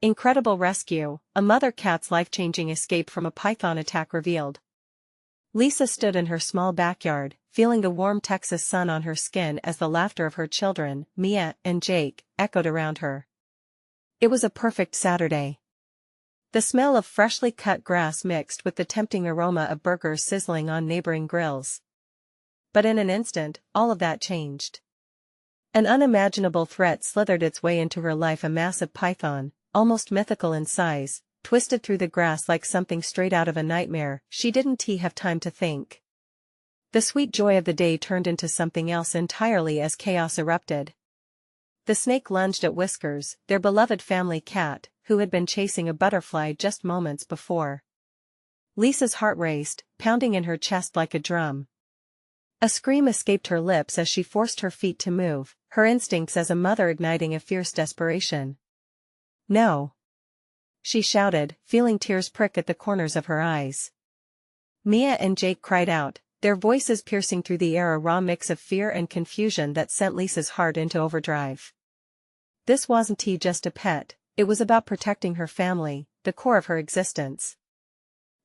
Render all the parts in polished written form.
Incredible rescue, a mother cat's life-changing escape from a python attack revealed. Lisa stood in her small backyard, feeling the warm Texas sun on her skin as the laughter of her children, Mia and Jake, echoed around her. It was a perfect Saturday. The smell of freshly cut grass mixed with the tempting aroma of burgers sizzling on neighboring grills. But in an instant, all of that changed. An unimaginable threat slithered its way into her life, a massive python, almost mythical in size, twisted through the grass like something straight out of a nightmare. She didn't have time to think. The sweet joy of the day turned into something else entirely as chaos erupted. The snake lunged at Whiskers, their beloved family cat, who had been chasing a butterfly just moments before. Lisa's heart raced, pounding in her chest like a drum. A scream escaped her lips as she forced her feet to move, her instincts as a mother igniting a fierce desperation. "No!" she shouted, feeling tears prick at the corners of her eyes. Mia and Jake cried out, their voices piercing through the air, a raw mix of fear and confusion that sent Lisa's heart into overdrive. This wasn't just a pet, it was about protecting her family, the core of her existence.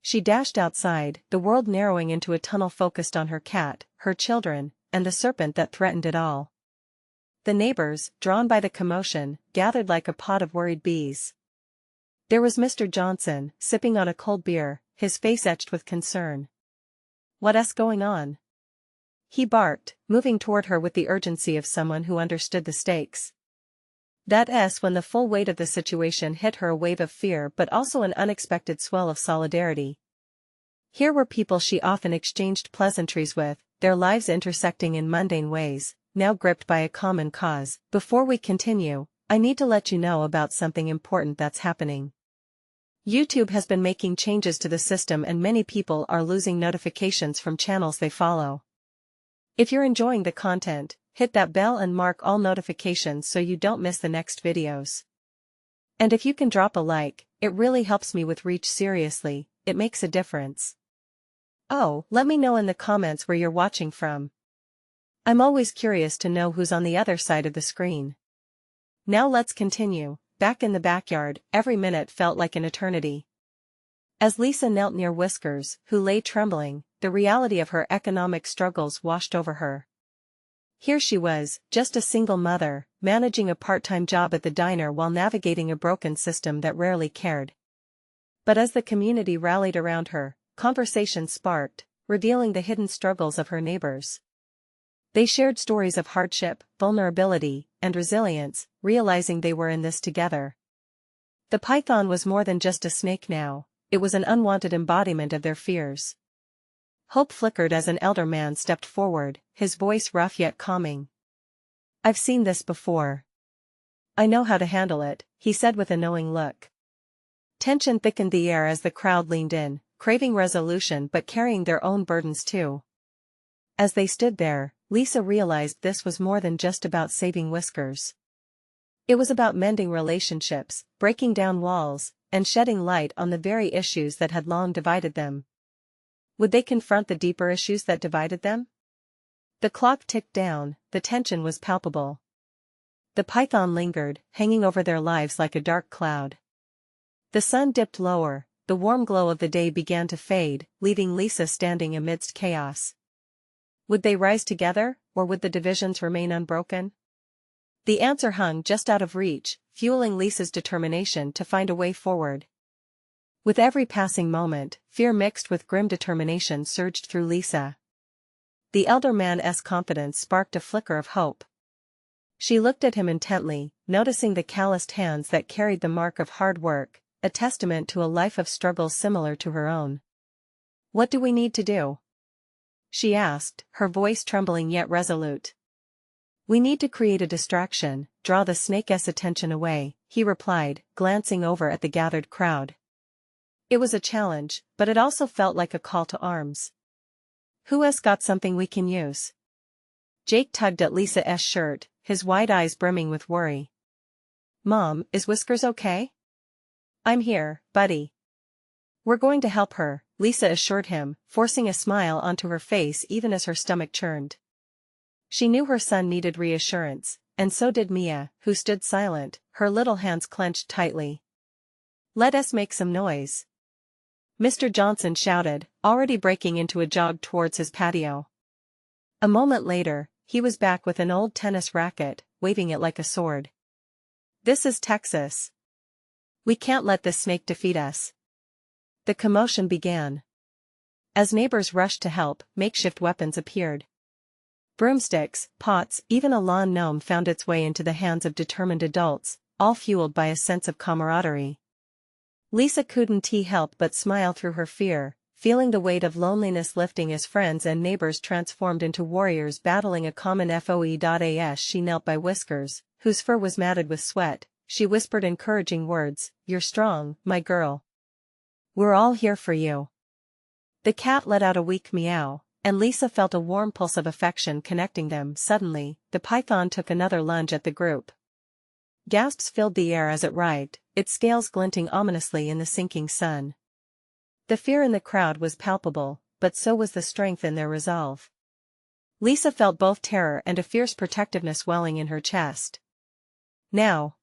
She dashed outside, the world narrowing into a tunnel focused on her cat, her children, and the serpent that threatened it all. The neighbors, drawn by the commotion, gathered like a pod of worried bees. There was Mr. Johnson, sipping on a cold beer, his face etched with concern. "What's going on?" he barked, moving toward her with the urgency of someone who understood the stakes. That's when the full weight of the situation hit her, a wave of fear but also an unexpected swell of solidarity. Here were people she often exchanged pleasantries with, their lives intersecting in mundane ways, now gripped by a common cause. "Before we continue, I need to let you know about something important that's happening. YouTube has been making changes to the system and many people are losing notifications from channels they follow. If you're enjoying the content, hit that bell and mark all notifications so you don't miss the next videos. And if you can drop a like, it really helps me with reach. Seriously, it makes a difference. Oh, let me know in the comments where you're watching from. I'm always curious to know who's on the other side of the screen. Now let's continue. Back in the backyard, every minute felt like an eternity. As Lisa knelt near Whiskers, who lay trembling, the reality of her economic struggles washed over her. Here she was, just a single mother, managing a part-time job at the diner while navigating a broken system that rarely cared. But as the community rallied around her, conversation sparked, revealing the hidden struggles of her neighbors. They shared stories of hardship, vulnerability, and resilience, realizing they were in this together. The python was more than just a snake now, it was an unwanted embodiment of their fears. Hope flickered as an elder man stepped forward, his voice rough yet calming. "I've seen this before. I know how to handle it," he said with a knowing look. Tension thickened the air as the crowd leaned in, craving resolution but carrying their own burdens too. As they stood there, Lisa realized this was more than just about saving Whiskers. It was about mending relationships, breaking down walls, and shedding light on the very issues that had long divided them. Would they confront the deeper issues that divided them? The clock ticked down, the tension was palpable. The python lingered, hanging over their lives like a dark cloud. The sun dipped lower, the warm glow of the day began to fade, leaving Lisa standing amidst chaos. Would they rise together, or would the divisions remain unbroken? The answer hung just out of reach, fueling Lisa's determination to find a way forward. With every passing moment, fear mixed with grim determination surged through Lisa. The elder man's confidence sparked a flicker of hope. She looked at him intently, noticing the calloused hands that carried the mark of hard work, a testament to a life of struggle similar to her own. "What do we need to do?" she asked, her voice trembling yet resolute. "We need to create a distraction, draw the snake's attention away," he replied, glancing over at the gathered crowd. It was a challenge, but it also felt like a call to arms. "Who has got something we can use?" Jake tugged at Lisa's shirt, his wide eyes brimming with worry. "Mom, is Whiskers okay?" "I'm here, buddy. We're going to help her," Lisa assured him, forcing a smile onto her face even as her stomach churned. She knew her son needed reassurance, and so did Mia, who stood silent, her little hands clenched tightly. Let us make some noise. Mr. Johnson shouted, already breaking into a jog towards his patio. A moment later, he was back with an old tennis racket, waving it like a sword. This is Texas. We can't let this snake defeat us. The commotion began. As neighbors rushed to help, makeshift weapons appeared. Broomsticks, pots, even a lawn gnome found its way into the hands of determined adults, all fueled by a sense of camaraderie. Lisa couldn't help but smile through her fear, feeling the weight of loneliness lifting as friends and neighbors transformed into warriors battling a common foe. As she knelt by Whiskers, whose fur was matted with sweat, she whispered encouraging words, "You're strong, my girl. We're all here for you." The cat let out a weak meow, and Lisa felt a warm pulse of affection connecting them. Suddenly, the python took another lunge at the group. Gasps filled the air as it writhed, its scales glinting ominously in the sinking sun. The fear in the crowd was palpable, but so was the strength in their resolve. Lisa felt both terror and a fierce protectiveness welling in her chest. Now.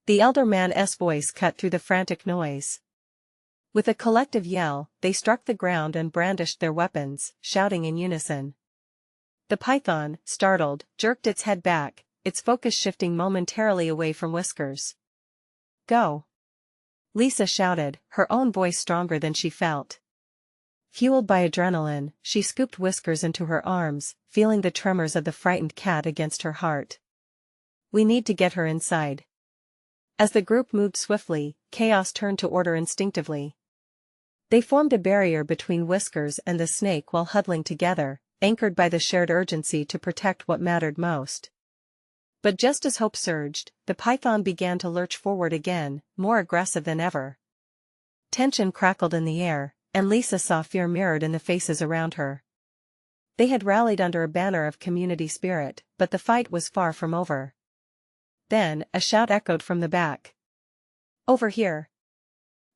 The elder man's voice cut through the frantic noise. With a collective yell, they struck the ground and brandished their weapons, shouting in unison. The python, startled, jerked its head back, its focus shifting momentarily away from Whiskers. "Go!" Lisa shouted, her own voice stronger than she felt. Fueled by adrenaline, she scooped Whiskers into her arms, feeling the tremors of the frightened cat against her heart. "We need to get her inside." As the group moved swiftly, chaos turned to order instinctively. They formed a barrier between Whiskers and the snake while huddling together, anchored by the shared urgency to protect what mattered most. But just as hope surged, the python began to lurch forward again, more aggressive than ever. Tension crackled in the air, and Lisa saw fear mirrored in the faces around her. They had rallied under a banner of community spirit, but the fight was far from over. Then, a shout echoed from the back. "Over here!"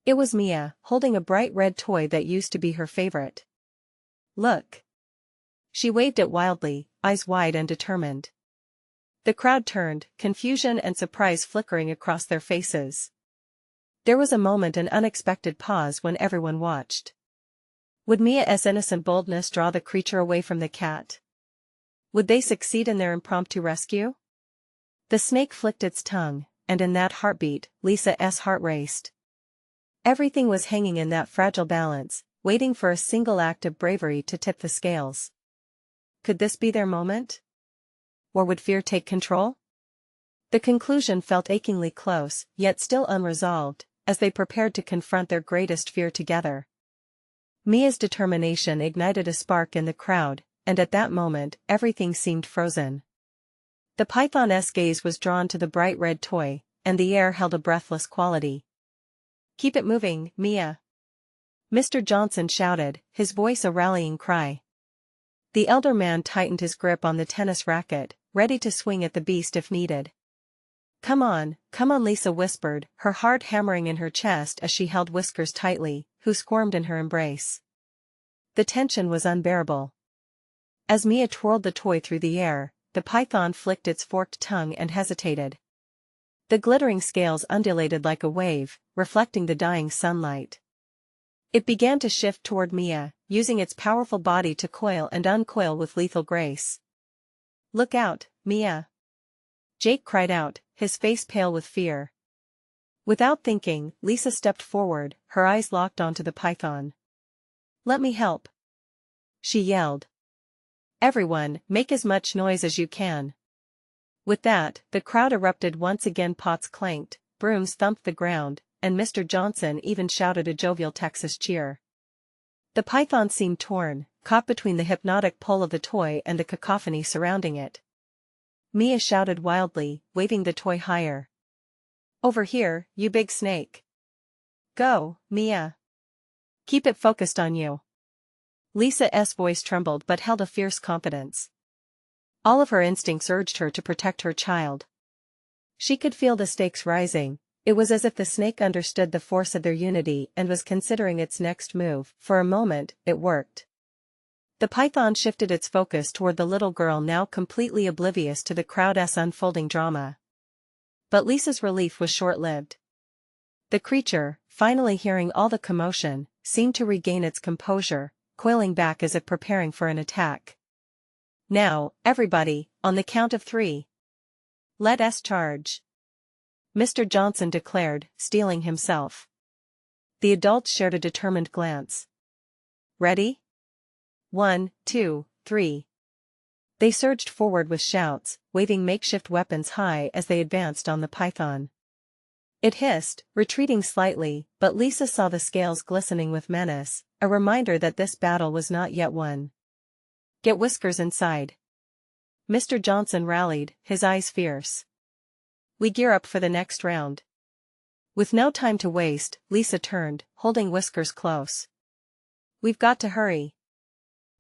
It was Mia, holding a bright red toy that used to be her favorite. "Look!" She waved it wildly, eyes wide and determined. The crowd turned, confusion and surprise flickering across their faces. There was a moment, an unexpected pause when everyone watched. Would Mia's innocent boldness draw the creature away from the cat? Would they succeed in their impromptu rescue? The snake flicked its tongue, and in that heartbeat, Lisa's heart raced. Everything was hanging in that fragile balance, waiting for a single act of bravery to tip the scales. Could this be their moment? Or would fear take control? The conclusion felt achingly close, yet still unresolved, as they prepared to confront their greatest fear together. Mia's determination ignited a spark in the crowd, and at that moment, everything seemed frozen. The python's gaze was drawn to the bright red toy, and the air held a breathless quality. "Keep it moving, Mia!" Mr. Johnson shouted, his voice a rallying cry. The elder man tightened his grip on the tennis racket, ready to swing at the beast if needed. Come on," Lisa whispered, her heart hammering in her chest as she held Whiskers tightly, who squirmed in her embrace. The tension was unbearable. As Mia twirled the toy through the air, the python flicked its forked tongue and hesitated. The glittering scales undulated like a wave, reflecting the dying sunlight. It began to shift toward Mia, using its powerful body to coil and uncoil with lethal grace. "Look out, Mia!" Jake cried out, his face pale with fear. Without thinking, Lisa stepped forward, her eyes locked onto the python. "Let me help!" she yelled. "Everyone, make as much noise as you can." With that, the crowd erupted once again. Pots clanked, brooms thumped the ground, and Mr. Johnson even shouted a jovial Texas cheer. The python seemed torn, caught between the hypnotic pull of the toy and the cacophony surrounding it. Mia shouted wildly, waving the toy higher. "Over here, you big snake!" "Go, Mia! Keep it focused on you!" Lisa's voice trembled but held a fierce confidence. All of her instincts urged her to protect her child. She could feel the stakes rising. It was as if the snake understood the force of their unity and was considering its next move. For a moment, it worked. The python shifted its focus toward the little girl, now completely oblivious to the crowd's unfolding drama. But Lisa's relief was short-lived. The creature, finally hearing all the commotion, seemed to regain its composure, coiling back as if preparing for an attack. "Now, everybody, on the count of 3. Let us charge," Mr. Johnson declared, steeling himself. The adults shared a determined glance. "Ready? 1, 2, 3. They surged forward with shouts, waving makeshift weapons high as they advanced on the python. It hissed, retreating slightly, but Lisa saw the scales glistening with menace, a reminder that this battle was not yet won. "Get Whiskers inside," Mr. Johnson rallied, his eyes fierce. "We gear up for the next round." With no time to waste, Lisa turned, holding Whiskers close. "We've got to hurry."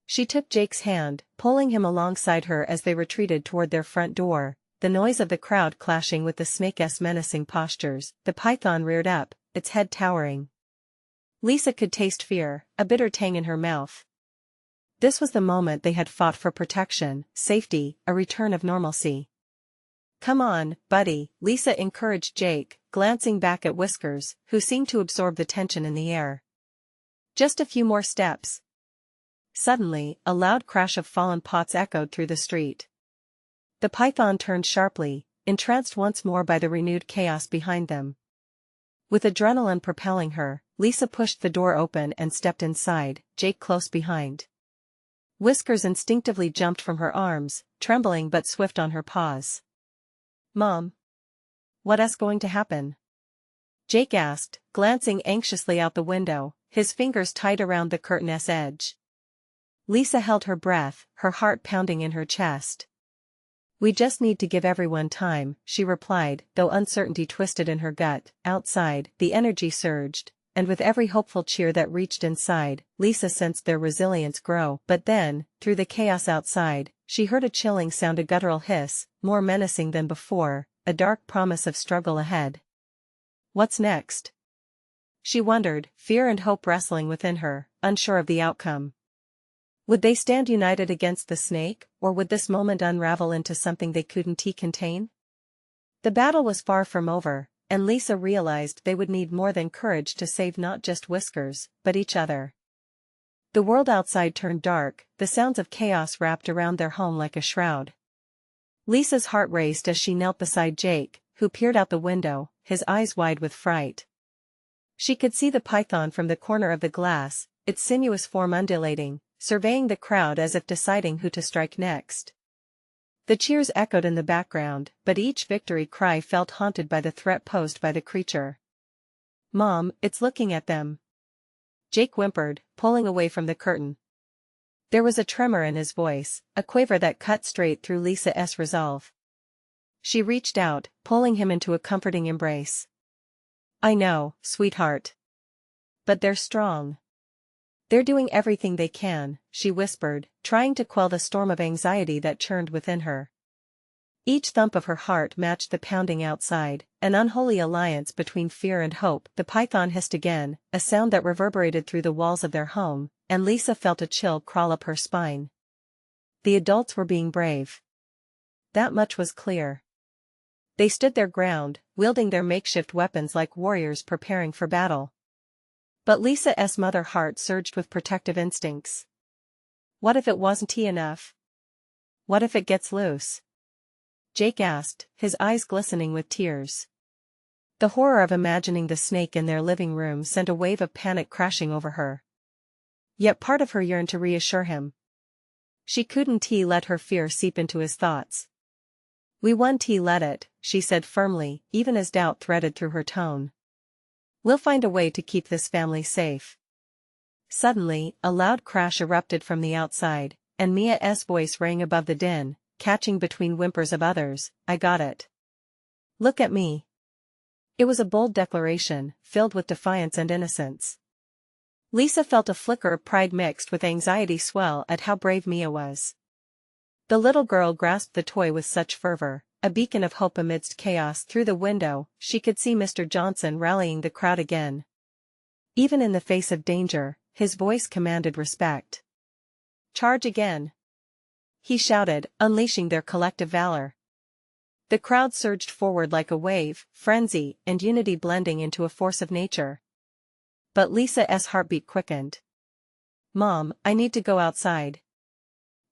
She took Jake's hand, pulling him alongside her as they retreated toward their front door, the noise of the crowd clashing with the snake's menacing postures. The python reared up, its head towering. Lisa could taste fear, a bitter tang in her mouth. This was the moment they had fought for: protection, safety, a return of normalcy. "Come on, buddy," Lisa encouraged Jake, glancing back at Whiskers, who seemed to absorb the tension in the air. "Just a few more steps." Suddenly, a loud crash of fallen pots echoed through the street. The python turned sharply, entranced once more by the renewed chaos behind them. With adrenaline propelling her, Lisa pushed the door open and stepped inside, Jake close behind. Whiskers instinctively jumped from her arms, trembling but swift on her paws. "Mom, what's going to happen?" Jake asked, glancing anxiously out the window, his fingers tight around the curtain's edge. Lisa held her breath, her heart pounding in her chest. "We just need to give everyone time," she replied, though uncertainty twisted in her gut. Outside, the energy surged, and with every hopeful cheer that reached inside, Lisa sensed their resilience grow. But then, through the chaos outside, she heard a chilling sound, a guttural hiss, more menacing than before, a dark promise of struggle ahead. What's next? She wondered, fear and hope wrestling within her, unsure of the outcome. Would they stand united against the snake, or would this moment unravel into something they couldn't contain? The battle was far from over, and Lisa realized they would need more than courage to save not just Whiskers, but each other. The world outside turned dark, the sounds of chaos wrapped around their home like a shroud. Lisa's heart raced as she knelt beside Jake, who peered out the window, his eyes wide with fright. She could see the python from the corner of the glass, its sinuous form undulating, surveying the crowd as if deciding who to strike next. The cheers echoed in the background, but each victory cry felt haunted by the threat posed by the creature. "Mom, it's looking at them," Jake whimpered, pulling away from the curtain. There was a tremor in his voice, a quaver that cut straight through Lisa's resolve. She reached out, pulling him into a comforting embrace. "I know, sweetheart. But they're strong. They're doing everything they can," she whispered, trying to quell the storm of anxiety that churned within her. Each thump of her heart matched the pounding outside, an unholy alliance between fear and hope. The python hissed again, a sound that reverberated through the walls of their home, and Lisa felt a chill crawl up her spine. The adults were being brave. That much was clear. They stood their ground, wielding their makeshift weapons like warriors preparing for battle. But Lisa's mother heart surged with protective instincts. What if it wasn't enough? What if it gets loose? Jake asked, his eyes glistening with tears. The horror of imagining the snake in their living room sent a wave of panic crashing over her. Yet part of her yearned to reassure him. She couldn't let her fear seep into his thoughts. "We won't let it," she said firmly, even as doubt threaded through her tone. "We'll find a way to keep this family safe." Suddenly, a loud crash erupted from the outside, and Mia's voice rang above the din, catching between whimpers of others. "I got it. Look at me." It was a bold declaration, filled with defiance and innocence. Lisa felt a flicker of pride mixed with anxiety swell at how brave Mia was. The little girl grasped the toy with such fervor, a beacon of hope amidst chaos. Through the window, she could see Mr. Johnson rallying the crowd again. Even in the face of danger, his voice commanded respect. "Charge again!" he shouted, unleashing their collective valor. The crowd surged forward like a wave, frenzy and unity blending into a force of nature. But Lisa's heartbeat quickened. "Mom, I need to go outside,"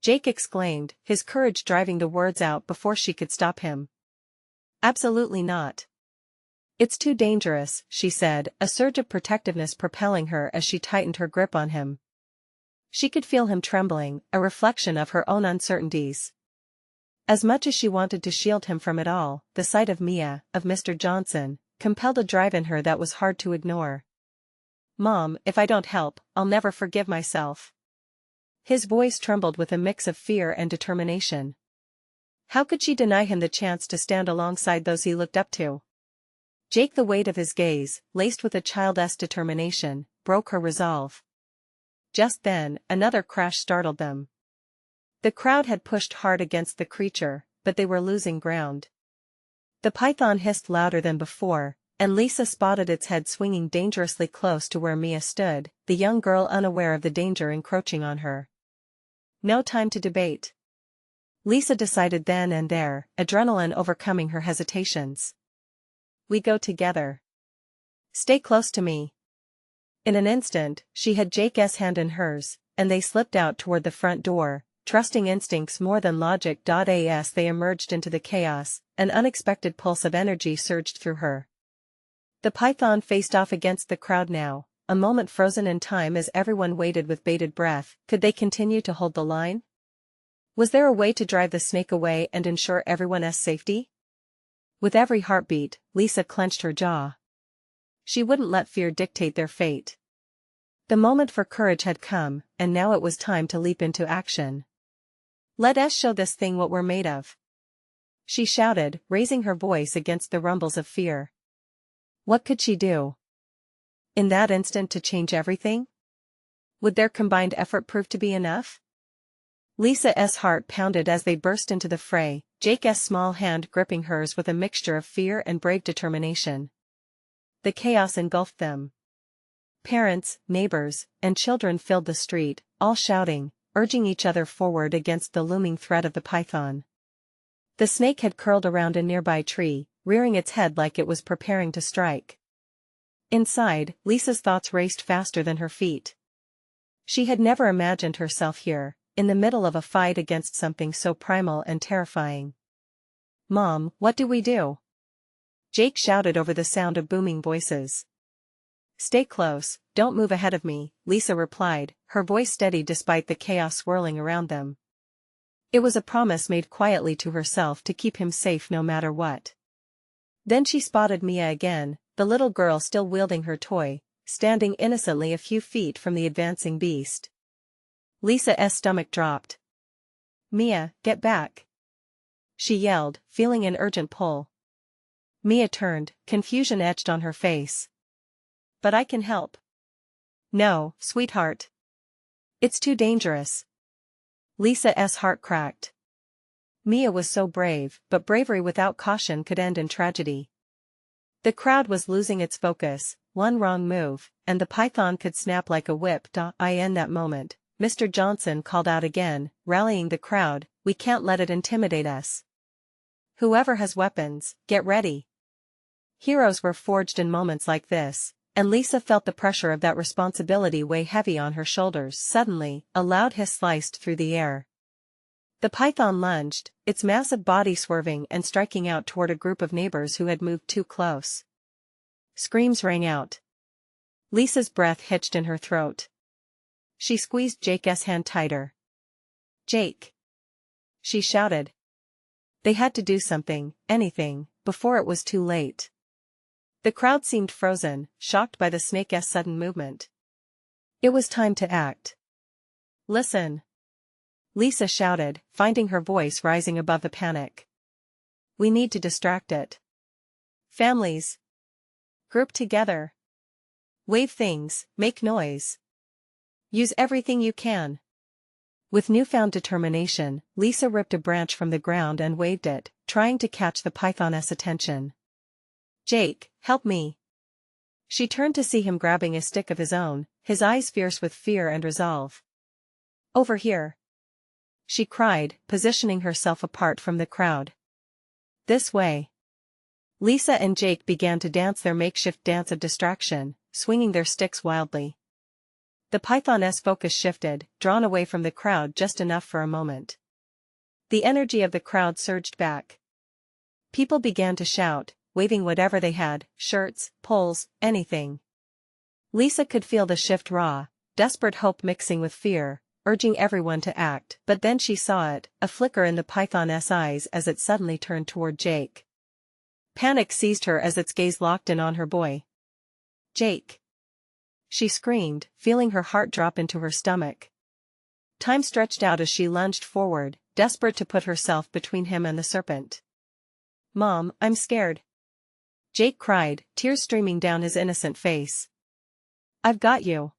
Jake exclaimed, his courage driving the words out before she could stop him. "Absolutely not. It's too dangerous," she said, a surge of protectiveness propelling her as she tightened her grip on him. She could feel him trembling, a reflection of her own uncertainties. As much as she wanted to shield him from it all, the sight of Mia, of Mr. Johnson, compelled a drive in her that was hard to ignore. "Mom, if I don't help, I'll never forgive myself." His voice trembled with a mix of fear and determination. How could she deny him the chance to stand alongside those he looked up to? Jake, the weight of his gaze, laced with a child's determination, broke her resolve. Just then, another crash startled them. The crowd had pushed hard against the creature, but they were losing ground. The python hissed louder than before, and Lisa spotted its head swinging dangerously close to where Mia stood, the young girl unaware of the danger encroaching on her. No time to debate. Lisa decided then and there, adrenaline overcoming her hesitations. "We go together. Stay close to me." In an instant, she had Jake's hand in hers, and they slipped out toward the front door, trusting instincts more than logic. As they emerged into the chaos, an unexpected pulse of energy surged through her. The python faced off against the crowd now, a moment frozen in time as everyone waited with bated breath. Could they continue to hold the line? Was there a way to drive the snake away and ensure everyone's safety? With every heartbeat, Lisa clenched her jaw. She wouldn't let fear dictate their fate. The moment for courage had come, and now it was time to leap into action. "Let us show this thing what we're made of," she shouted, raising her voice against the rumbles of fear. What could she do in that instant to change everything? Would their combined effort prove to be enough? Lisa's heart pounded as they burst into the fray, Jake's small hand gripping hers with a mixture of fear and brave determination. The chaos engulfed them. Parents, neighbors, and children filled the street, all shouting, urging each other forward against the looming threat of the python. The snake had curled around a nearby tree, rearing its head like it was preparing to strike. Inside, Lisa's thoughts raced faster than her feet. She had never imagined herself here, in the middle of a fight against something so primal and terrifying. "Mom, what do we do?" Jake shouted over the sound of booming voices. "Stay close, don't move ahead of me," Lisa replied, her voice steady despite the chaos swirling around them. It was a promise made quietly to herself to keep him safe no matter what. Then she spotted Mia again, the little girl still wielding her toy, standing innocently a few feet from the advancing beast. Lisa's stomach dropped. "Mia, get back!" she yelled, feeling an urgent pull. Mia turned, confusion etched on her face. "But I can help." "No, sweetheart. It's too dangerous." Lisa's heart cracked. Mia was so brave, but bravery without caution could end in tragedy. The crowd was losing its focus, one wrong move, and the python could snap like a whip. In that moment, Mr. Johnson called out again, rallying the crowd, "We can't let it intimidate us. Whoever has weapons, get ready." Heroes were forged in moments like this, and Lisa felt the pressure of that responsibility weigh heavy on her shoulders. Suddenly, a loud hiss sliced through the air. The python lunged, its massive body swerving and striking out toward a group of neighbors who had moved too close. Screams rang out. Lisa's breath hitched in her throat. She squeezed Jake's hand tighter. "Jake!" she shouted. They had to do something, anything, before it was too late. The crowd seemed frozen, shocked by the snake's sudden movement. It was time to act. "Listen!" Lisa shouted, finding her voice rising above the panic. "We need to distract it. Families, group together. Wave things, make noise. Use everything you can." With newfound determination, Lisa ripped a branch from the ground and waved it, trying to catch the python's attention. "Jake, help me." She turned to see him grabbing a stick of his own, his eyes fierce with fear and resolve. "Over here!" she cried, positioning herself apart from the crowd. This way. Lisa and Jake began to dance their makeshift dance of distraction, swinging their sticks wildly. The pythoness focus shifted, drawn away from the crowd just enough for a moment. The energy of the crowd surged back. People began to shout, waving whatever they had, shirts, poles, anything. Lisa could feel the shift raw, desperate hope mixing with fear, urging everyone to act, but then she saw it, a flicker in the pythoness eyes as it suddenly turned toward Jake. Panic seized her as its gaze locked in on her boy. Jake! She screamed, feeling her heart drop into her stomach. Time stretched out as she lunged forward, desperate to put herself between him and the serpent. Mom, I'm scared. Jake cried, tears streaming down his innocent face. I've got you.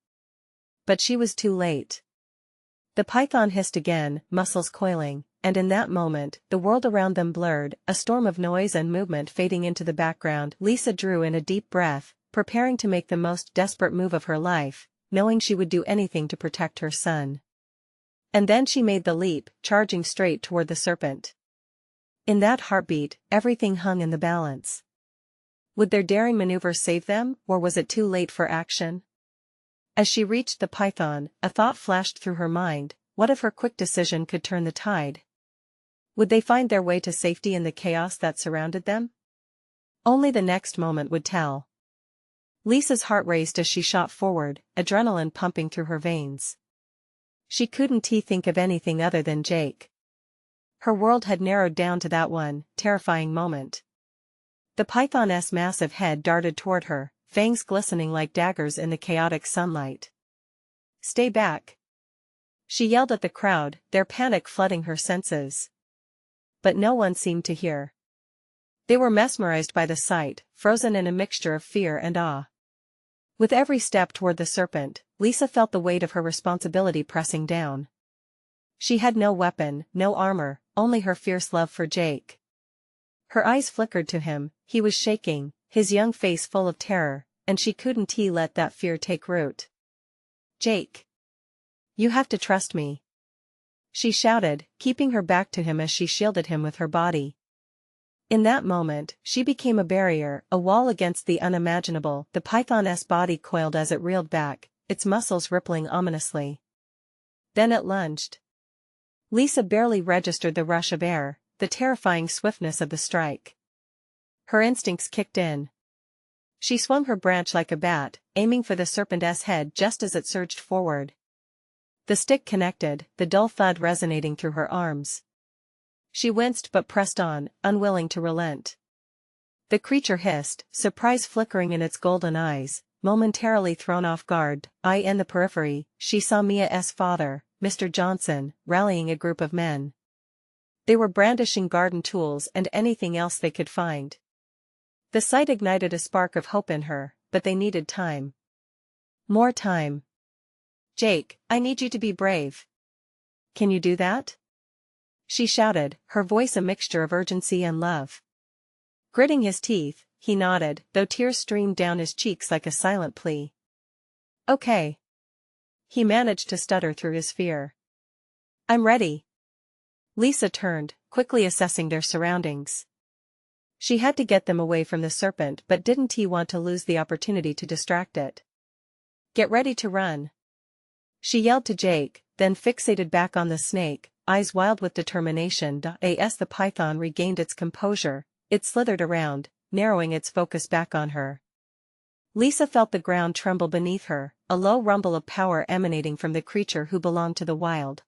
But she was too late. The python hissed again, muscles coiling, and in that moment, the world around them blurred, a storm of noise and movement fading into the background. Lisa drew in a deep breath, preparing to make the most desperate move of her life, knowing she would do anything to protect her son. And then she made the leap, charging straight toward the serpent. In that heartbeat, everything hung in the balance. Would their daring maneuver save them, or was it too late for action? As she reached the python, a thought flashed through her mind: what if her quick decision could turn the tide? Would they find their way to safety in the chaos that surrounded them? Only the next moment would tell. Lisa's heart raced as she shot forward, adrenaline pumping through her veins. She couldn't think of anything other than Jake. Her world had narrowed down to that one terrifying moment. The pythoness' massive head darted toward her, fangs glistening like daggers in the chaotic sunlight. Stay back! She yelled at the crowd, their panic flooding her senses. But no one seemed to hear. They were mesmerized by the sight, frozen in a mixture of fear and awe. With every step toward the serpent, Lisa felt the weight of her responsibility pressing down. She had no weapon, no armor, only her fierce love for Jake. Her eyes flickered to him, he was shaking, his young face full of terror, and she couldn't let that fear take root. Jake! You have to trust me! She shouted, keeping her back to him as she shielded him with her body. In that moment, she became a barrier, a wall against the unimaginable. The pythoness body coiled as it reeled back, its muscles rippling ominously. Then it lunged. Lisa barely registered the rush of air, the terrifying swiftness of the strike. Her instincts kicked in. She swung her branch like a bat, aiming for the serpent's head just as it surged forward. The stick connected, the dull thud resonating through her arms. She winced but pressed on, unwilling to relent. The creature hissed, surprise flickering in its golden eyes. Momentarily thrown off guard, in the periphery, she saw Mia's father, Mr. Johnson, rallying a group of men. They were brandishing garden tools and anything else they could find. The sight ignited a spark of hope in her, but they needed time. More time. Jake, I need you to be brave. Can you do that? She shouted, her voice a mixture of urgency and love. Gritting his teeth, he nodded, though tears streamed down his cheeks like a silent plea. Okay. He managed to stutter through his fear. I'm ready. Lisa turned, quickly assessing their surroundings. She had to get them away from the serpent, but didn't he want to lose the opportunity to distract it? Get ready to run. She yelled to Jake, then fixated back on the snake, eyes wild with determination. As the python regained its composure, it slithered around, narrowing its focus back on her. Lisa felt the ground tremble beneath her, a low rumble of power emanating from the creature who belonged to the wild.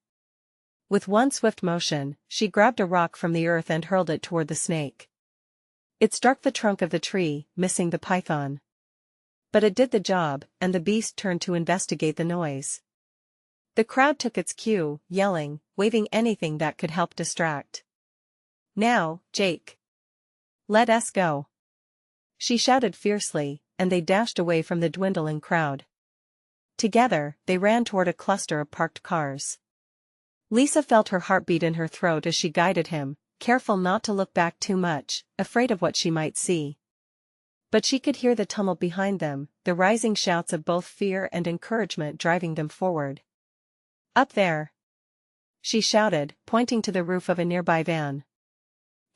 With one swift motion, she grabbed a rock from the earth and hurled it toward the snake. It struck the trunk of the tree, missing the python. But it did the job, and the beast turned to investigate the noise. The crowd took its cue, yelling, waving anything that could help distract. Now, Jake. Let us go. She shouted fiercely, and they dashed away from the dwindling crowd. Together, they ran toward a cluster of parked cars. Lisa felt her heartbeat in her throat as she guided him, careful not to look back too much, afraid of what she might see. But she could hear the tumult behind them, the rising shouts of both fear and encouragement driving them forward. Up there! She shouted, pointing to the roof of a nearby van.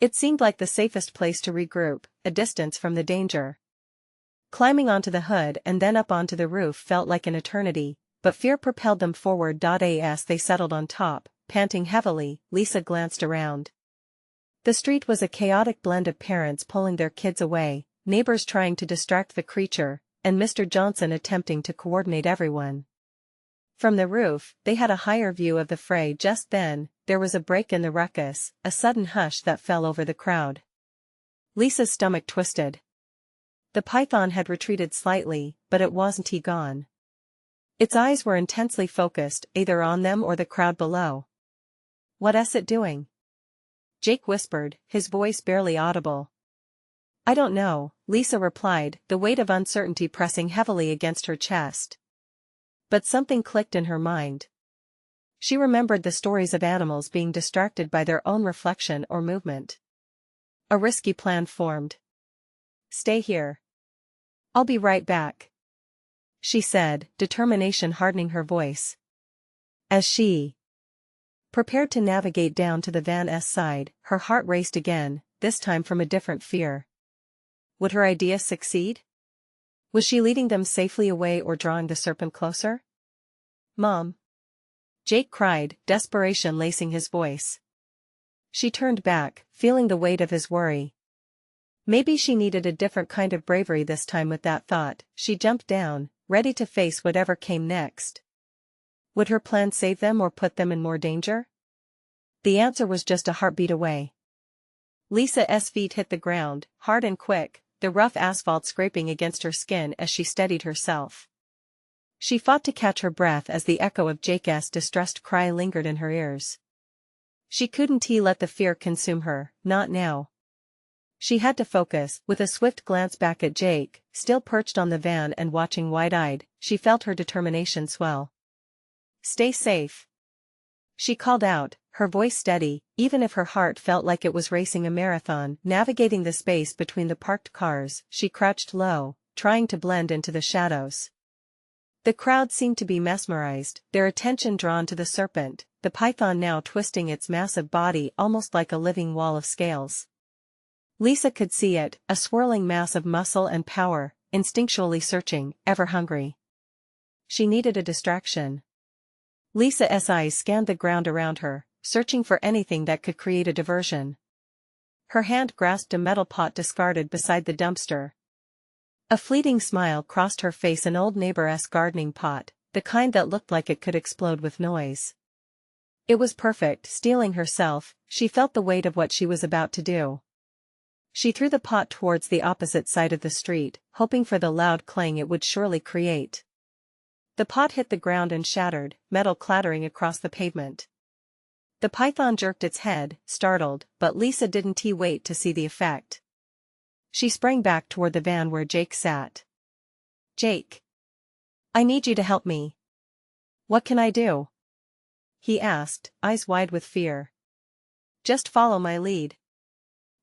It seemed like the safest place to regroup, a distance from the danger. Climbing onto the hood and then up onto the roof felt like an eternity, but fear propelled them forward. As they settled on top, panting heavily, Lisa glanced around. The street was a chaotic blend of parents pulling their kids away, neighbors trying to distract the creature, and Mr. Johnson attempting to coordinate everyone. From the roof, they had a higher view of the fray. Just then, there was a break in the ruckus, a sudden hush that fell over the crowd. Lisa's stomach twisted. The python had retreated slightly, but it wasn't gone. Its eyes were intensely focused, either on them or the crowd below. "What's it doing?" Jake whispered, his voice barely audible. "I don't know," Lisa replied, the weight of uncertainty pressing heavily against her chest. But something clicked in her mind. She remembered the stories of animals being distracted by their own reflection or movement. A risky plan formed. "Stay here. I'll be right back," she said, determination hardening her voice. As she prepared to navigate down to the van's side, her heart raced again, this time from a different fear. Would her idea succeed? Was she leading them safely away or drawing the serpent closer? "Mom!" Jake cried, desperation lacing his voice. She turned back, feeling the weight of his worry. Maybe she needed a different kind of bravery this time. With that thought, she jumped down, ready to face whatever came next. Would her plan save them or put them in more danger? The answer was just a heartbeat away. Lisa's feet hit the ground, hard and quick, the rough asphalt scraping against her skin as she steadied herself. She fought to catch her breath as the echo of Jake's distressed cry lingered in her ears. She couldn't let the fear consume her, not now. She had to focus. With a swift glance back at Jake, still perched on the van and watching wide-eyed, she felt her determination swell. "Stay safe," she called out, her voice steady, even if her heart felt like it was racing a marathon. Navigating the space between the parked cars, she crouched low, trying to blend into the shadows. The crowd seemed to be mesmerized, their attention drawn to the serpent, the python now twisting its massive body almost like a living wall of scales. Lisa could see it, a swirling mass of muscle and power, instinctually searching, ever hungry. She needed a distraction. Lisa's eyes scanned the ground around her, searching for anything that could create a diversion. Her hand grasped a metal pot discarded beside the dumpster. A fleeting smile crossed her face. An old neighbor's gardening pot, the kind that looked like it could explode with noise. It was perfect. Steeling herself, she felt the weight of what she was about to do. She threw the pot towards the opposite side of the street, hoping for the loud clang it would surely create. The pot hit the ground and shattered, metal clattering across the pavement. The python jerked its head, startled, but Lisa didn't wait to see the effect. She sprang back toward the van where Jake sat. "Jake, I need you to help me." "What can I do?" he asked, eyes wide with fear. "Just follow my lead."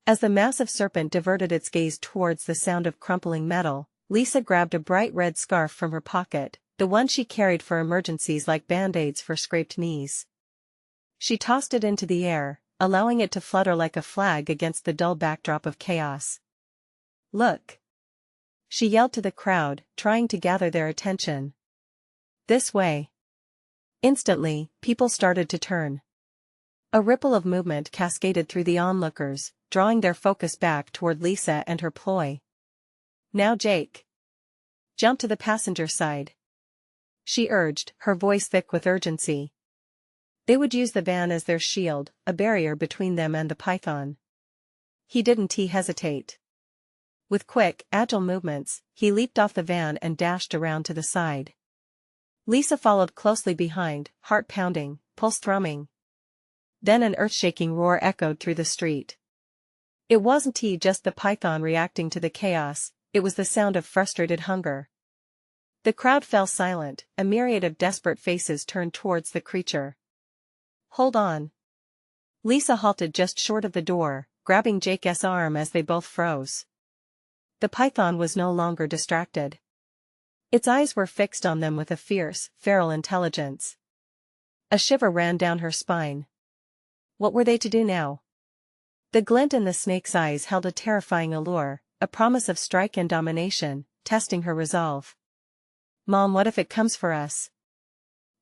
As the massive serpent diverted its gaze towards the sound of crumpling metal, Lisa grabbed a bright red scarf from her pocket, the one she carried for emergencies like band-aids for scraped knees. She tossed it into the air, allowing it to flutter like a flag against the dull backdrop of chaos. "Look!" she yelled to the crowd, trying to gather their attention. "This way." Instantly, people started to turn. A ripple of movement cascaded through the onlookers, drawing their focus back toward Lisa and her ploy. "Now Jake, jump to the passenger side," she urged, her voice thick with urgency. They would use the van as their shield, a barrier between them and the python. He didn't hesitate. With quick, agile movements, he leaped off the van and dashed around to the side. Lisa followed closely behind, heart pounding, pulse thrumming. Then an earth-shaking roar echoed through the street. It wasn't just the python reacting to the chaos, it was the sound of frustrated hunger. The crowd fell silent, a myriad of desperate faces turned towards the creature. "Hold on." Lisa halted just short of the door, grabbing Jake's arm as they both froze. The python was no longer distracted. Its eyes were fixed on them with a fierce, feral intelligence. A shiver ran down her spine. What were they to do now? The glint in the snake's eyes held a terrifying allure, a promise of strike and domination, testing her resolve. "Mom, what if it comes for us?"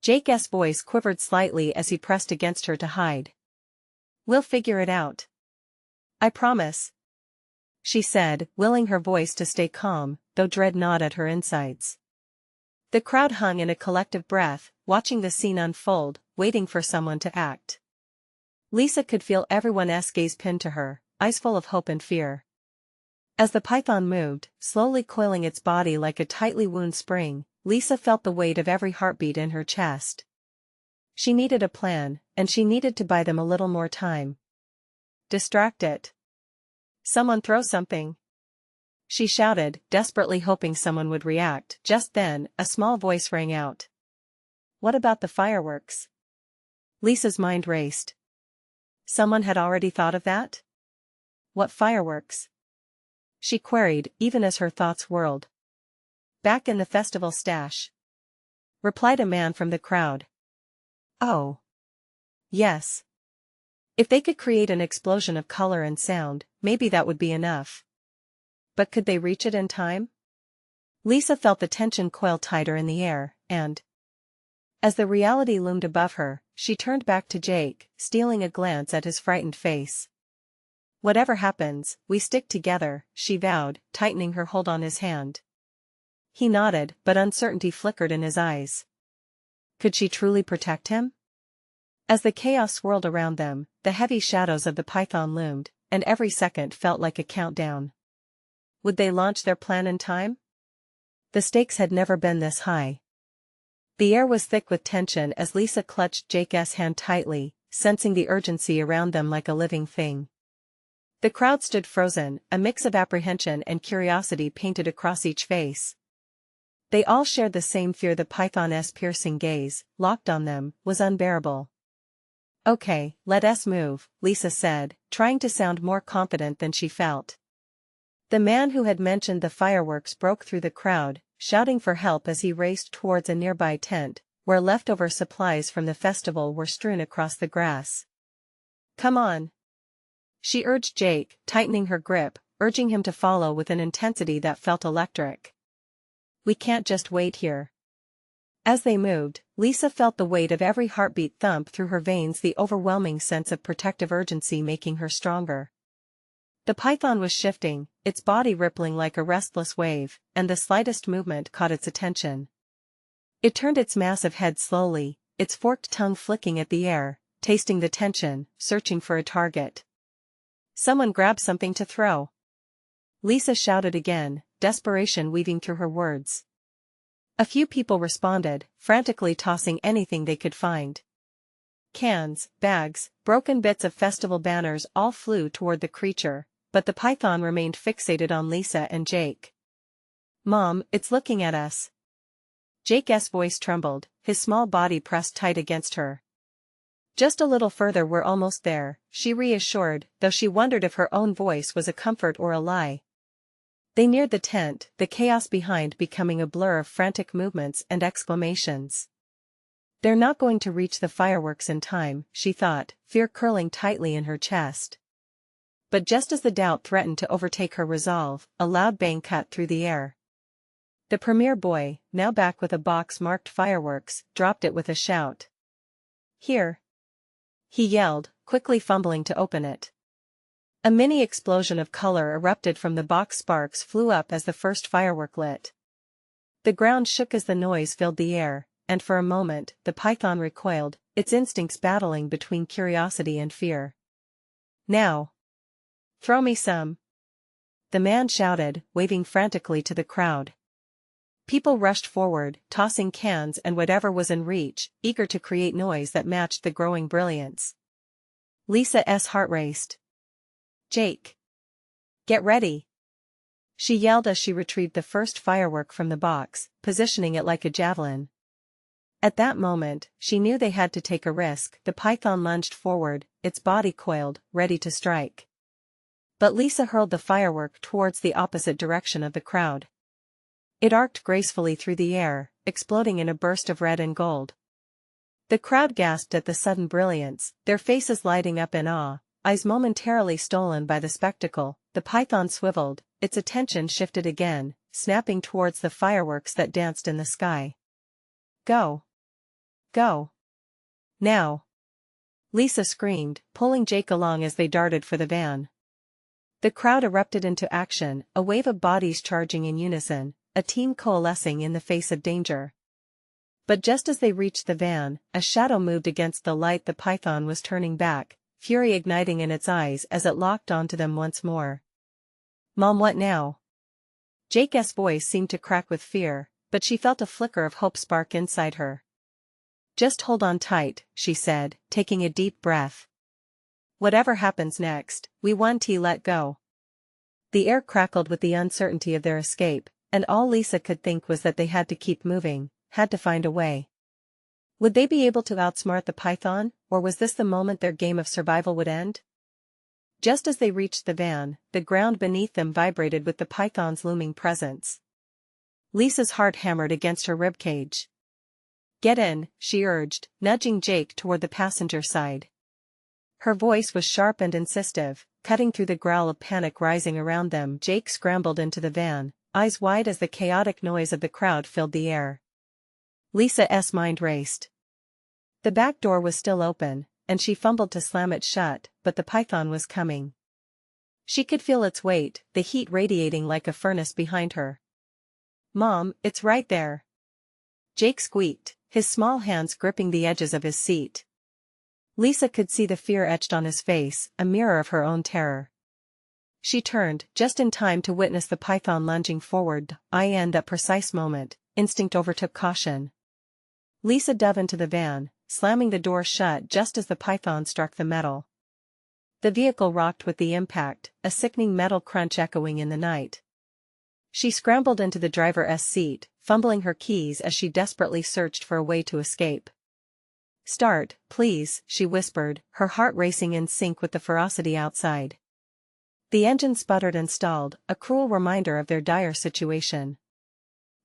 Jake's voice quivered slightly as he pressed against her to hide. "We'll figure it out. I promise," she said, willing her voice to stay calm, though dread gnawed at her insides. The crowd hung in a collective breath, watching the scene unfold, waiting for someone to act. Lisa could feel everyone's gaze pinned to her, eyes full of hope and fear. As the python moved, slowly coiling its body like a tightly wound spring, Lisa felt the weight of every heartbeat in her chest. She needed a plan, and she needed to buy them a little more time. "Distract it. Someone throw something," she shouted, desperately hoping someone would react. Just then, a small voice rang out. "What about the fireworks?" Lisa's mind raced. Someone had already thought of that? "What fireworks?" she queried, even as her thoughts whirled. "Back in the festival stash," replied a man from the crowd. "Oh. Yes. If they could create an explosion of color and sound, maybe that would be enough. But could they reach it in time?" Lisa felt the tension coil tighter in the air, and as the reality loomed above her, she turned back to Jake, stealing a glance at his frightened face. "Whatever happens, we stick together," she vowed, tightening her hold on his hand. He nodded, but uncertainty flickered in his eyes. Could she truly protect him? As the chaos swirled around them, the heavy shadows of the python loomed, and every second felt like a countdown. Would they launch their plan in time? The stakes had never been this high. The air was thick with tension as Lisa clutched Jake's hand tightly, sensing the urgency around them like a living thing. The crowd stood frozen, a mix of apprehension and curiosity painted across each face. They all shared the same fear. The python's piercing gaze, locked on them, was unbearable. "Okay, let us move," Lisa said, trying to sound more confident than she felt. The man who had mentioned the fireworks broke through the crowd, shouting for help as he raced towards a nearby tent, where leftover supplies from the festival were strewn across the grass. "Come on," she urged Jake, tightening her grip, urging him to follow with an intensity that felt electric. "We can't just wait here." As they moved, Lisa felt the weight of every heartbeat thump through her veins, the overwhelming sense of protective urgency making her stronger. The python was shifting, its body rippling like a restless wave, and the slightest movement caught its attention. It turned its massive head slowly, its forked tongue flicking at the air, tasting the tension, searching for a target. "Someone grab something to throw," Lisa shouted again, desperation weaving through her words. A few people responded, frantically tossing anything they could find. Cans, bags, broken bits of festival banners all flew toward the creature, but the python remained fixated on Lisa and Jake. "Mom, it's looking at us." Jake's voice trembled, his small body pressed tight against her. "Just a little further, we're almost there," she reassured, though she wondered if her own voice was a comfort or a lie. They neared the tent, the chaos behind becoming a blur of frantic movements and exclamations. "They're not going to reach the fireworks in time," she thought, fear curling tightly in her chest. But just as the doubt threatened to overtake her resolve, a loud bang cut through the air. The premier boy, now back with a box marked fireworks, dropped it with a shout. "Here!" he yelled, quickly fumbling to open it. A mini explosion of color erupted from the box. Sparks flew up as the first firework lit. The ground shook as the noise filled the air, and for a moment, the python recoiled, its instincts battling between curiosity and fear. "Now! Throw me some!" the man shouted, waving frantically to the crowd. People rushed forward, tossing cans and whatever was in reach, eager to create noise that matched the growing brilliance. Lisa's heart raced. "Jake! Get ready!" she yelled as she retrieved the first firework from the box, positioning it like a javelin. At that moment, she knew they had to take a risk. The python lunged forward, its body coiled, ready to strike. But Lisa hurled the firework towards the opposite direction of the crowd. It arced gracefully through the air, exploding in a burst of red and gold. The crowd gasped at the sudden brilliance, their faces lighting up in awe, eyes momentarily stolen by the spectacle, the python swiveled, its attention shifted again, snapping towards the fireworks that danced in the sky. Go! Go! Now! Lisa screamed, pulling Jake along as they darted for the van. The crowd erupted into action, a wave of bodies charging in unison, a team coalescing in the face of danger. But just as they reached the van, a shadow moved against the light. The python was turning back, fury igniting in its eyes as it locked onto them once more. Mom, what now? Jake's voice seemed to crack with fear, but she felt a flicker of hope spark inside her. Just hold on tight, she said, taking a deep breath. Whatever happens next, we won't let go. The air crackled with the uncertainty of their escape, and all Lisa could think was that they had to keep moving, had to find a way. Would they be able to outsmart the python, or was this the moment their game of survival would end? Just as they reached the van, the ground beneath them vibrated with the python's looming presence. Lisa's heart hammered against her ribcage. Get in, she urged, nudging Jake toward the passenger side. Her voice was sharp and incisive, cutting through the growl of panic rising around them. Jake scrambled into the van, eyes wide as the chaotic noise of the crowd filled the air. Lisa's mind raced. The back door was still open, and she fumbled to slam it shut, but the python was coming. She could feel its weight, the heat radiating like a furnace behind her. Mom, it's right there. Jake squeaked, his small hands gripping the edges of his seat. Lisa could see the fear etched on his face, a mirror of her own terror. She turned, just in time to witness the python lunging forward. In that precise moment, instinct overtook caution. Lisa dove into the van, slamming the door shut just as the python struck the metal. The vehicle rocked with the impact, a sickening metal crunch echoing in the night. She scrambled into the driver's seat, fumbling her keys as she desperately searched for a way to escape. Start, please, she whispered, her heart racing in sync with the ferocity outside. The engine sputtered and stalled, a cruel reminder of their dire situation.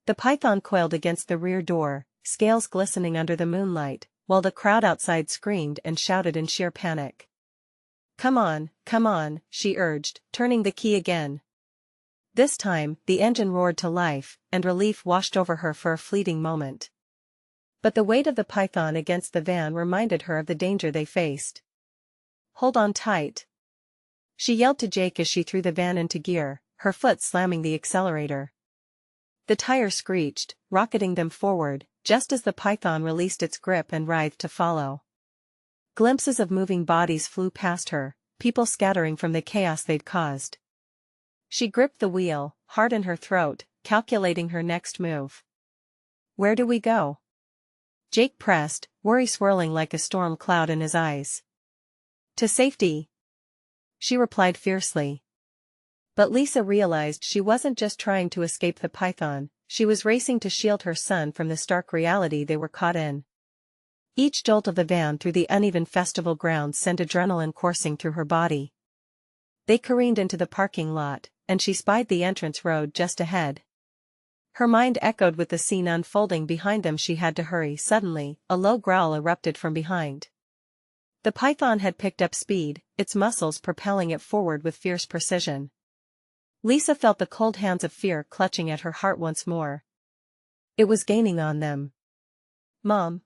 The python coiled against the rear door, scales glistening under the moonlight, while the crowd outside screamed and shouted in sheer panic. Come on, she urged, turning the key again. This time, the engine roared to life, and relief washed over her for a fleeting moment. But the weight of the python against the van reminded her of the danger they faced. Hold on tight. She yelled to Jake as she threw the van into gear, her foot slamming the accelerator. The tire screeched, rocketing them forward, just as the python released its grip and writhed to follow. Glimpses of moving bodies flew past her, people scattering from the chaos they'd caused. She gripped the wheel, heart in her throat, calculating her next move. Where do we go? Jake pressed, worry swirling like a storm cloud in his eyes. To safety, she replied fiercely. But Lisa realized she wasn't just trying to escape the python, she was racing to shield her son from the stark reality they were caught in. Each jolt of the van through the uneven festival grounds sent adrenaline coursing through her body. They careened into the parking lot, and she spied the entrance road just ahead. Her mind echoed with the scene unfolding behind them. She had to hurry. Suddenly, a low growl erupted from behind. The python had picked up speed, its muscles propelling it forward with fierce precision. Lisa felt the cold hands of fear clutching at her heart once more. It was gaining on them. Mom!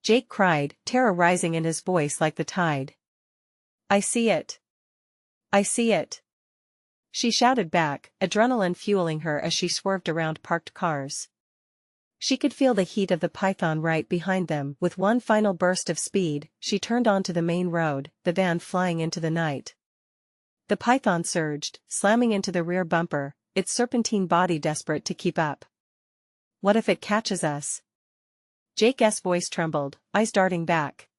Jake cried, terror rising in his voice like the tide. I see it. I see it. She shouted back, adrenaline fueling her as she swerved around parked cars. She could feel the heat of the python right behind them. With one final burst of speed, she turned onto the main road, the van flying into the night. The python surged, slamming into the rear bumper, its serpentine body desperate to keep up. What if it catches us? Jake's voice trembled, eyes darting back.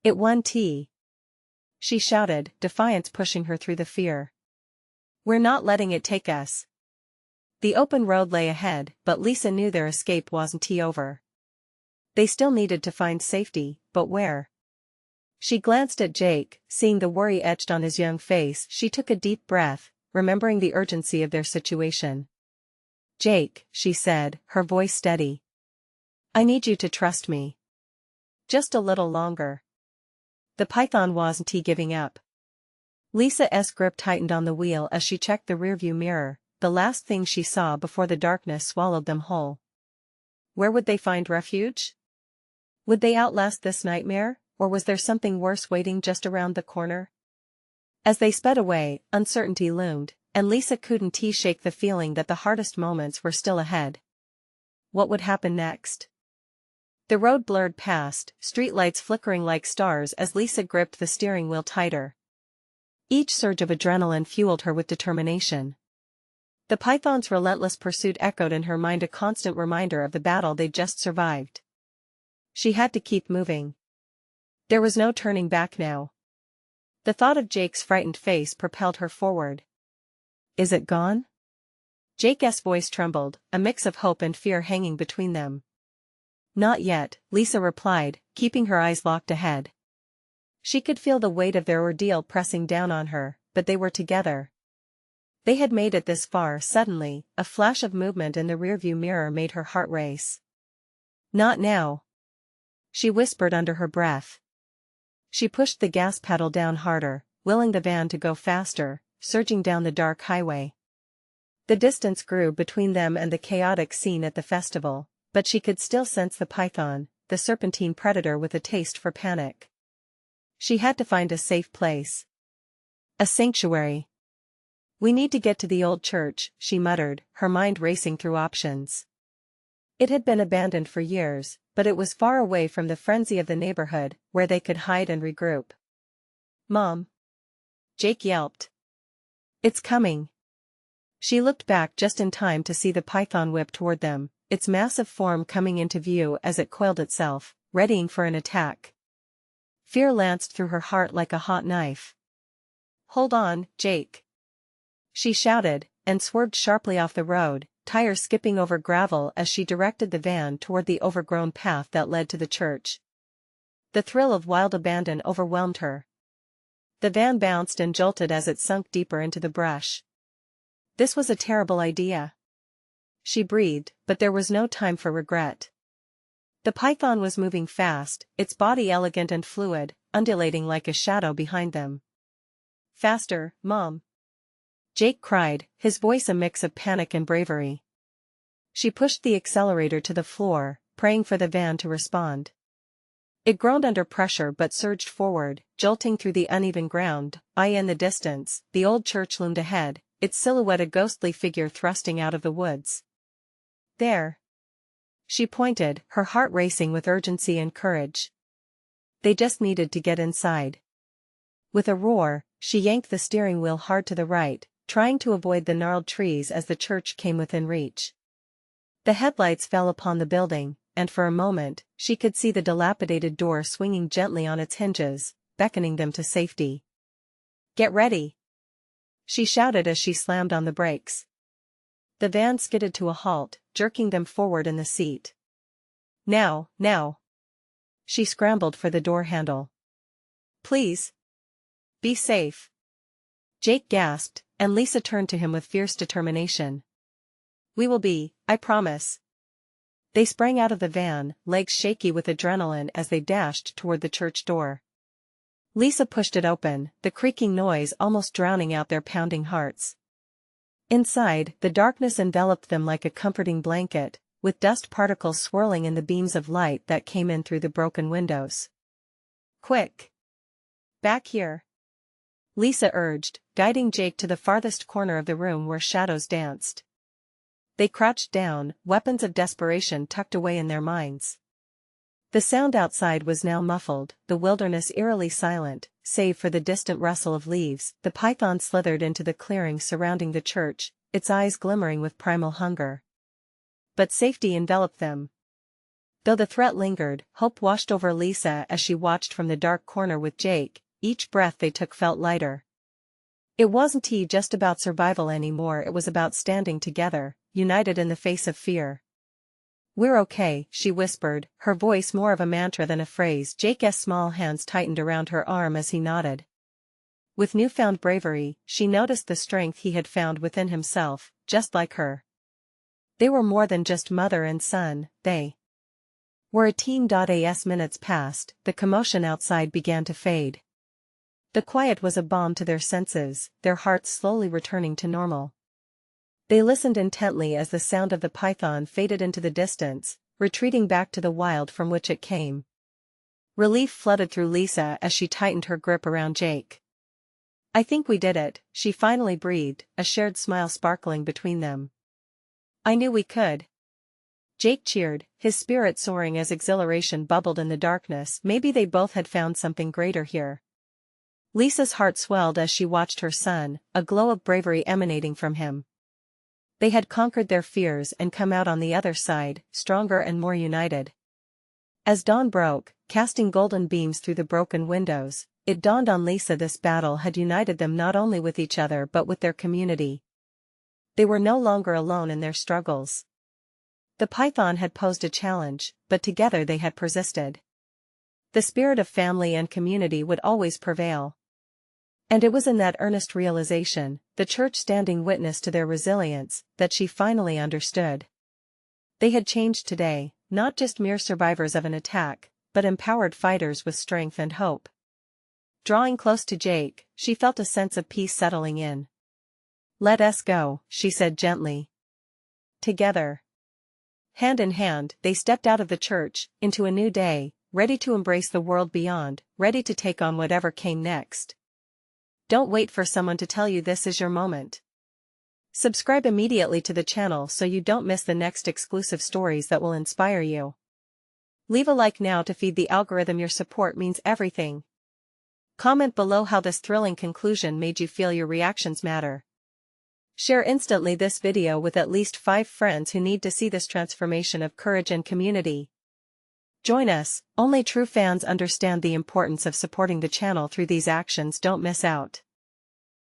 It won't. She shouted, defiance pushing her through the fear. We're not letting it take us. The open road lay ahead, but Lisa knew their escape wasn't over. They still needed to find safety, but where? She glanced at Jake, seeing the worry etched on his young face. She took a deep breath, remembering the urgency of their situation. Jake, she said, her voice steady. I need you to trust me. Just a little longer. The python wasn't giving up. Lisa's grip tightened on the wheel as she checked the rearview mirror, the last thing she saw before the darkness swallowed them whole. Where would they find refuge? Would they outlast this nightmare, or was there something worse waiting just around the corner? As they sped away, uncertainty loomed, and Lisa couldn't shake the feeling that the hardest moments were still ahead. What would happen next? The road blurred past, streetlights flickering like stars as Lisa gripped the steering wheel tighter. Each surge of adrenaline fueled her with determination. The python's relentless pursuit echoed in her mind, a constant reminder of the battle they'd just survived. She had to keep moving. There was no turning back now. The thought of Jake's frightened face propelled her forward. Is it gone? Jake's voice trembled, a mix of hope and fear hanging between them. Not yet, Lisa replied, keeping her eyes locked ahead. She could feel the weight of their ordeal pressing down on her, but they were together. They had made it this far. Suddenly, a flash of movement in the rearview mirror made her heart race. Not now, she whispered under her breath. She pushed the gas pedal down harder, willing the van to go faster, surging down the dark highway. The distance grew between them and the chaotic scene at the festival, but she could still sense the python, the serpentine predator with a taste for panic. She had to find a safe place. A sanctuary. We need to get to the old church, she muttered, her mind racing through options. It had been abandoned for years, but it was far away from the frenzy of the neighborhood, where they could hide and regroup. Mom! Jake yelped. It's coming. She looked back just in time to see the python whip toward them, its massive form coming into view as it coiled itself, readying for an attack. Fear lanced through her heart like a hot knife. Hold on, Jake! She shouted, and swerved sharply off the road, tires skipping over gravel as she directed the van toward the overgrown path that led to the church. The thrill of wild abandon overwhelmed her. The van bounced and jolted as it sunk deeper into the brush. This was a terrible idea. She breathed, but there was no time for regret. The python was moving fast, its body elegant and fluid, undulating like a shadow behind them. Faster, Mom! Jake cried, his voice a mix of panic and bravery. She pushed the accelerator to the floor, praying for the van to respond. It groaned under pressure but surged forward, jolting through the uneven ground. In the distance, the old church loomed ahead, its silhouette a ghostly figure thrusting out of the woods. There! She pointed, her heart racing with urgency and courage. They just needed to get inside. With a roar, she yanked the steering wheel hard to the right, trying to avoid the gnarled trees as the church came within reach. The headlights fell upon the building, and for a moment, she could see the dilapidated door swinging gently on its hinges, beckoning them to safety. Get ready! She shouted as she slammed on the brakes. The van skidded to a halt, jerking them forward in the seat. Now, now! She scrambled for the door handle. Please! Be safe! Jake gasped, and Lisa turned to him with fierce determination. We will be, I promise. They sprang out of the van, legs shaky with adrenaline as they dashed toward the church door. Lisa pushed it open, the creaking noise almost drowning out their pounding hearts. Inside, the darkness enveloped them like a comforting blanket, with dust particles swirling in the beams of light that came in through the broken windows. Quick! Back here! Lisa urged, guiding Jake to the farthest corner of the room where shadows danced. They crouched down, weapons of desperation tucked away in their minds. The sound outside was now muffled, the wilderness eerily silent, save for the distant rustle of leaves. The python slithered into the clearing surrounding the church, its eyes glimmering with primal hunger. But safety enveloped them. Though the threat lingered, hope washed over Lisa as she watched from the dark corner with Jake. Each breath they took felt lighter. It wasn't just about survival anymore, it was about standing together, united in the face of fear. We're okay, she whispered, her voice more of a mantra than a phrase. Jake's small hands tightened around her arm as he nodded. With newfound bravery, she noticed the strength he had found within himself, just like her. They were more than just mother and son, they were a team. As minutes passed, the commotion outside began to fade. The quiet was a balm to their senses, their hearts slowly returning to normal. They listened intently as the sound of the python faded into the distance, retreating back to the wild from which it came. Relief flooded through Lisa as she tightened her grip around Jake. "I think we did it," she finally breathed, a shared smile sparkling between them. "I knew we could." Jake cheered, his spirit soaring as exhilaration bubbled in the darkness. Maybe they both had found something greater here. Lisa's heart swelled as she watched her son, a glow of bravery emanating from him. They had conquered their fears and come out on the other side, stronger and more united. As dawn broke, casting golden beams through the broken windows, it dawned on Lisa this battle had united them not only with each other but with their community. They were no longer alone in their struggles. The python had posed a challenge, but together they had persisted. The spirit of family and community would always prevail. And it was in that earnest realization, the church standing witness to their resilience, that she finally understood. They had changed today, not just mere survivors of an attack, but empowered fighters with strength and hope. Drawing close to Jake, she felt a sense of peace settling in. "Let us go," she said gently. Together. Hand in hand, they stepped out of the church, into a new day, ready to embrace the world beyond, ready to take on whatever came next. Don't wait for someone to tell you this is your moment. Subscribe immediately to the channel so you don't miss the next exclusive stories that will inspire you. Leave a like now to feed the algorithm. Your support means everything. Comment below how this thrilling conclusion made you feel. Your reactions matter. Share instantly this video with at least 5 friends who need to see this transformation of courage and community. Join us, only true fans understand the importance of supporting the channel through these actions. Don't miss out.